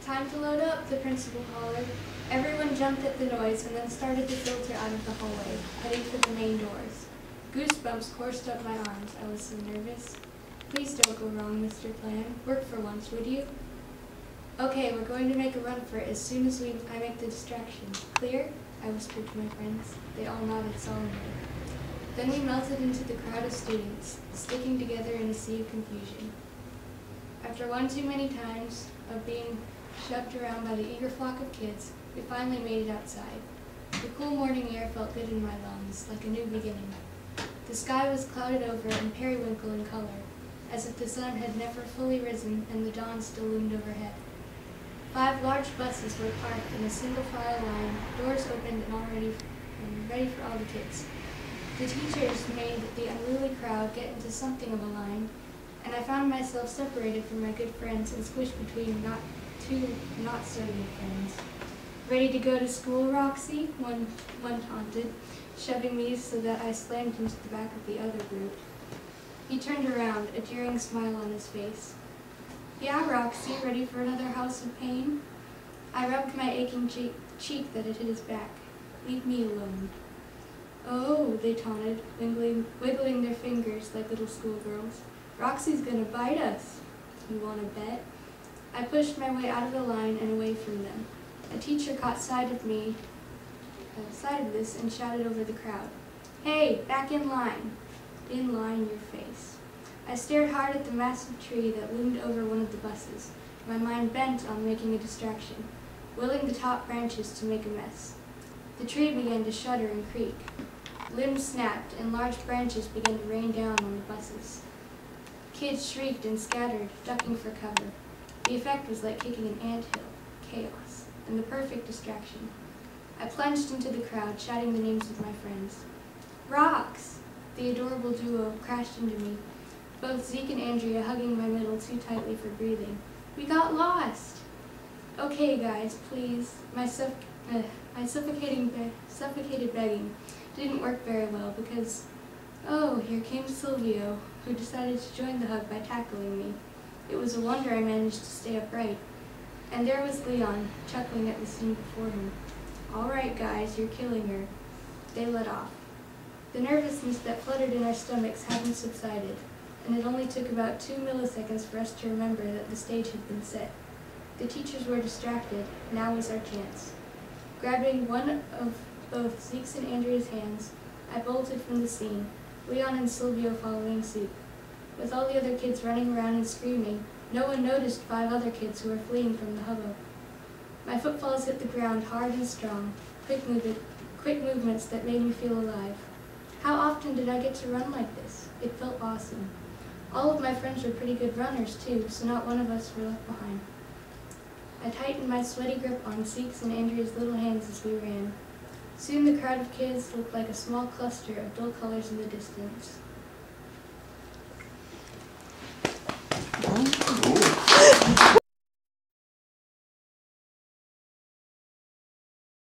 Time to load up, the principal hollered. Everyone jumped at the noise and then started to filter out of the hallway, heading for the main doors. Goosebumps coursed up my arms. I was so nervous. Please don't go wrong, Mr. Plan. Work for once, would you? Okay, we're going to make a run for it as soon as I make the distraction. Clear? I whispered to my friends. They all nodded solemnly. Then we melted into the crowd of students, sticking together in a sea of confusion. After one too many times of being shoved around by the eager flock of kids, we finally made it outside. The cool morning air felt good in my lungs, like a new beginning. The sky was clouded over and periwinkle in color, as if the sun had never fully risen and the dawn still loomed overhead. 5 large buses were parked in a single file line, doors opened and ready for all the kids. The teachers made the unruly crowd get into something of a line, and I found myself separated from my good friends and squished between two not-so-good friends. Ready to go to school, Roxy? One taunted, shoving me so that I slammed into the back of the other group. He turned around, a jeering smile on his face. Yeah, Roxy, ready for another house of pain? I rubbed my aching cheek that had hit his back. Leave me alone. Oh, they taunted, wiggling their fingers like little schoolgirls. Roxy's gonna bite us. You wanna bet? I pushed my way out of the line and away from them. A teacher caught sight of this and shouted over the crowd. Hey, back in line. In line, your face. I stared hard at the massive tree that loomed over one of the buses, my mind bent on making a distraction, willing the top branches to make a mess. The tree began to shudder and creak. Limbs snapped, and large branches began to rain down on the buses. Kids shrieked and scattered, ducking for cover. The effect was like kicking an anthill, chaos, and the perfect distraction. I plunged into the crowd, shouting the names of my friends. Rox! The adorable duo crashed into me, both Zeke and Andrea hugging my middle too tightly for breathing. We got lost! Okay, guys, please. My suffocated begging didn't work very well because, oh, here came Silvio, who decided to join the hug by tackling me. It was a wonder I managed to stay upright. And there was Leon, chuckling at the scene before him. All right, guys, you're killing her. They let off. The nervousness that fluttered in our stomachs hadn't subsided, and it only took about 2 milliseconds for us to remember that the stage had been set. The teachers were distracted. Now was our chance. Grabbing one of both Zeke's and Andrea's hands, I bolted from the scene, Leon and Silvio following suit. With all the other kids running around and screaming, no one noticed 5 other kids who were fleeing from the hubbub. My footfalls hit the ground hard and strong, quick movements that made me feel alive. How often did I get to run like this? It felt awesome. All of my friends were pretty good runners, too, so not one of us were left behind. I tightened my sweaty grip on Zeke's and Andrea's little hands as we ran. Soon the crowd of kids looked like a small cluster of dull colors in the distance.